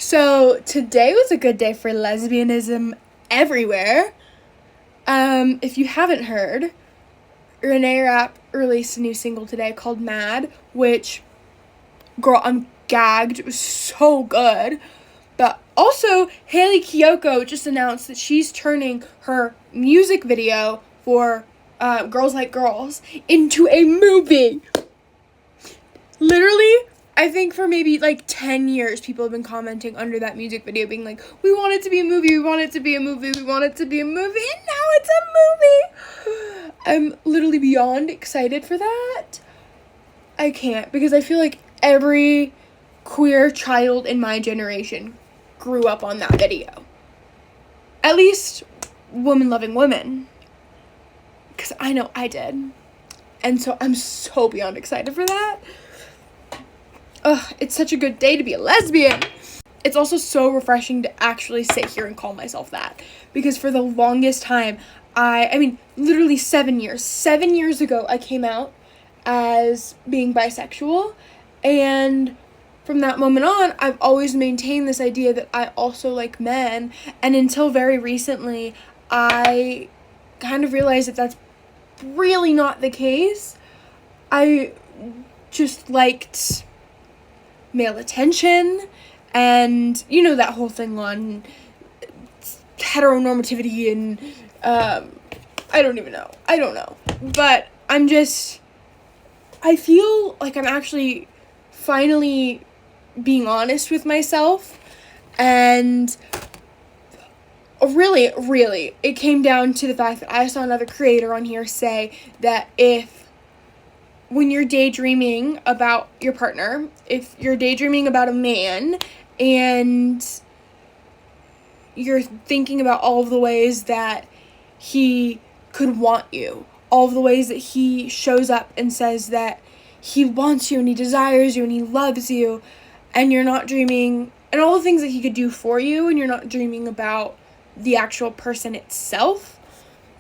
So today was a good day for lesbianism everywhere. If you haven't heard, Renee Rapp released a new single today called Mad, which, girl, I'm gagged. It was so good. But also, Haley Kiyoko just announced that she's turning her music video for Girls Like Girls into a movie. Literally, I think for maybe like 10 years, people have been commenting under that music video being like, we want it to be a movie, we want it to be a movie, we want it to be a movie, and now it's a movie. I'm literally beyond excited for that. I can't, because I feel like every queer child in my generation grew up on that video. At least women-loving women. Because I know I did. And so I'm so beyond excited for that. Ugh, it's such a good day to be a lesbian. It's also so refreshing to actually sit here and call myself that. Because for the longest time, I mean, literally 7 years. 7 years ago, I came out as being bisexual. And from that moment on, I've always maintained this idea that I also like men. And until very recently, I kind of realized that that's really not the case. I just liked male attention, and you know that whole thing on heteronormativity and I don't know, but I feel like I'm actually finally being honest with myself, and really it came down to the fact that I saw another creator on here say that when you're daydreaming about your partner, if you're daydreaming about a man and you're thinking about all of the ways that he could want you, all of the ways that he shows up and says that he wants you and he desires you and he loves you, and you're not dreaming, and all the things that he could do for you, and you're not dreaming about the actual person itself,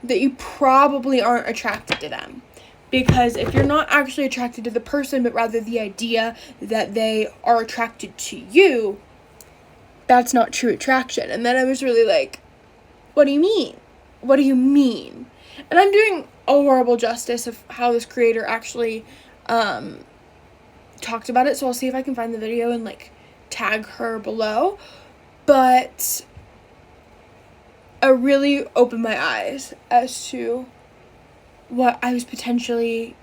that you probably aren't attracted to them. Because if you're not actually attracted to the person, but rather the idea that they are attracted to you, that's not true attraction. And then I was really like, what do you mean? What do you mean? And I'm doing a horrible justice of how this creator actually talked about it, so I'll see if I can find the video and like tag her below. But it really opened my eyes as to what I was potentially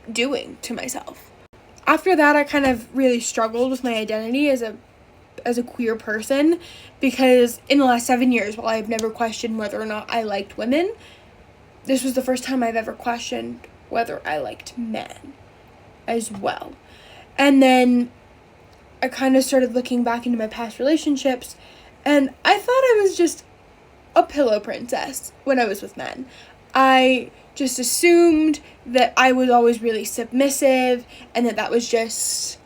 doing to myself. After that, I kind of really struggled with my identity as a queer person, because in the last 7 years, while I've never questioned whether or not I liked women, this was the first time I've ever questioned whether I liked men as well. And then I kind of started looking back into my past relationships, and I thought I was just a pillow princess when I was with men. I just assumed that I was always really submissive and that was just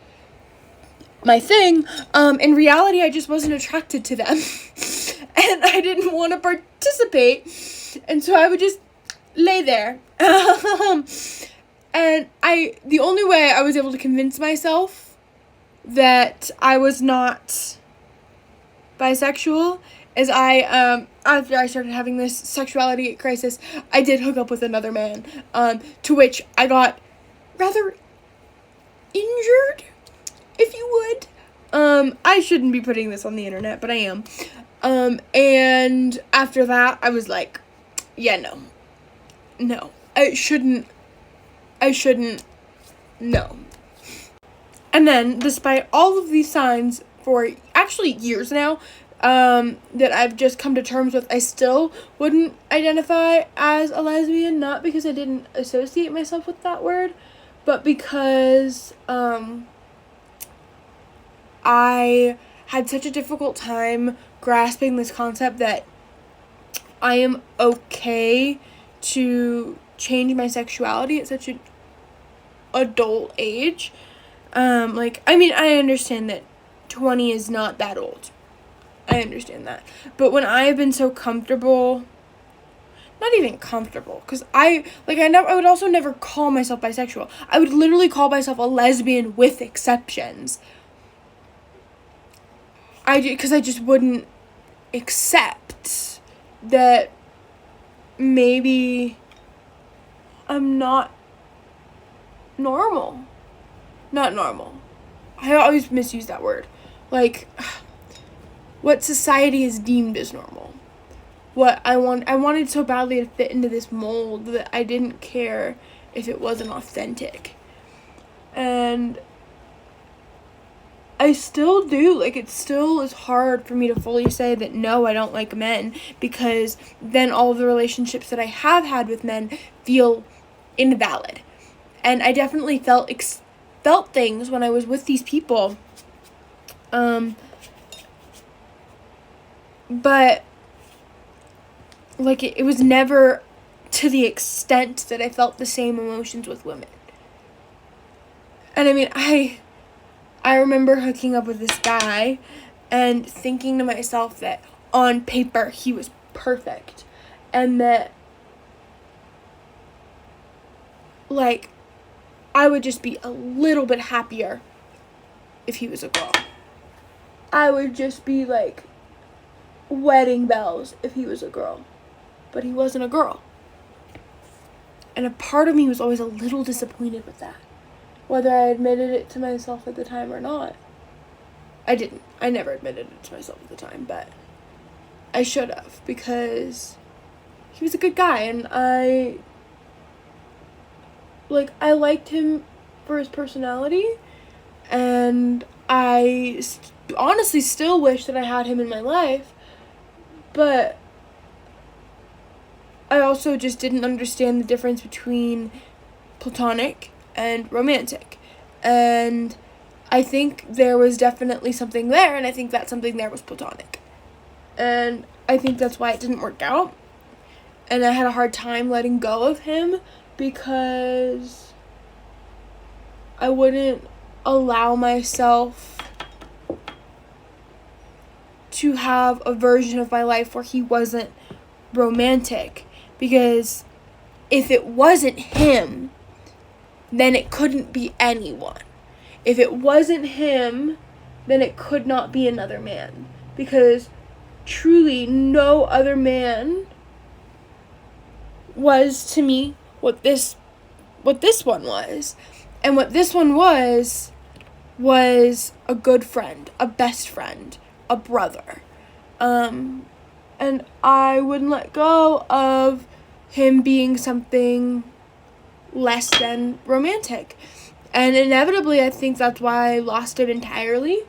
my thing. In reality, I just wasn't attracted to them and I didn't want to participate, and so I would just lay there. And the only way I was able to convince myself that I was not bisexual is after I started having this sexuality crisis, I did hook up with another man, to which I got rather injured, if you would. I shouldn't be putting this on the internet, but I am. And after that, I was like, yeah, no, I shouldn't, no. And then, despite all of these signs for actually years now, that I've just come to terms with, I still wouldn't identify as a lesbian, not because I didn't associate myself with that word, but because, I had such a difficult time grasping this concept that I am okay to change my sexuality at such an adult age. I understand that 20 is not that old. I understand that. But when I've been so comfortable, not even comfortable, because I would also never call myself bisexual. I would literally call myself a lesbian with exceptions. because I just wouldn't accept that maybe I'm not normal. Not normal. I always misuse that word. Like, what society has deemed as normal. What I wanted so badly to fit into this mold that I didn't care if it wasn't authentic. And I still do. Like, it still is hard for me to fully say that no, I don't like men, because then all of the relationships that I have had with men feel invalid. And I definitely felt things when I was with these people. But like it was never to the extent that I felt the same emotions with women. And I mean, I remember hooking up with this guy and thinking to myself that on paper he was perfect, and that like I would just be a little bit happier if he was a girl. I would just be like wedding bells if he was a girl. But he wasn't a girl. And a part of me was always a little disappointed with that, whether I admitted it to myself at the time or not. I didn't. I never admitted it to myself at the time, but I should have, because he was a good guy, and I liked him for his personality, and I honestly still wish that I had him in my life, but I also just didn't understand the difference between platonic and romantic. And I think there was definitely something there, and I think that something there was platonic. And I think that's why it didn't work out. And I had a hard time letting go of him, because I wouldn't allow myself to have a version of my life where he wasn't romantic. Because if it wasn't him, then it couldn't be anyone. If it wasn't him, then it could not be another man. Because truly no other man was to me what this one was. And what this one was a good friend, a best friend, a brother. And I wouldn't let go of him being something less than romantic. And inevitably, I think that's why I lost it entirely.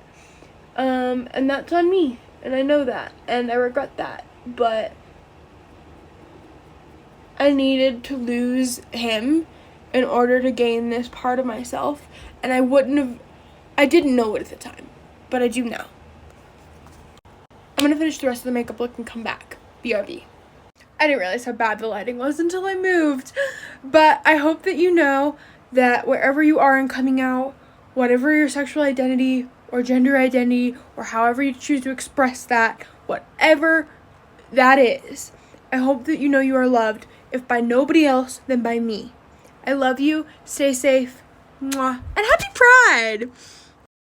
And that's on me. And I know that. And I regret that. But I needed to lose him in order to gain this part of myself. And I didn't know it at the time. But I do now. I'm going to finish the rest of the makeup look and come back. BRB. I didn't realize how bad the lighting was until I moved. But I hope that you know that wherever you are in coming out, whatever your sexual identity or gender identity or however you choose to express that, whatever that is, I hope that you know you are loved, if by nobody else, then by me. I love you. Stay safe. Mwah. And happy Pride!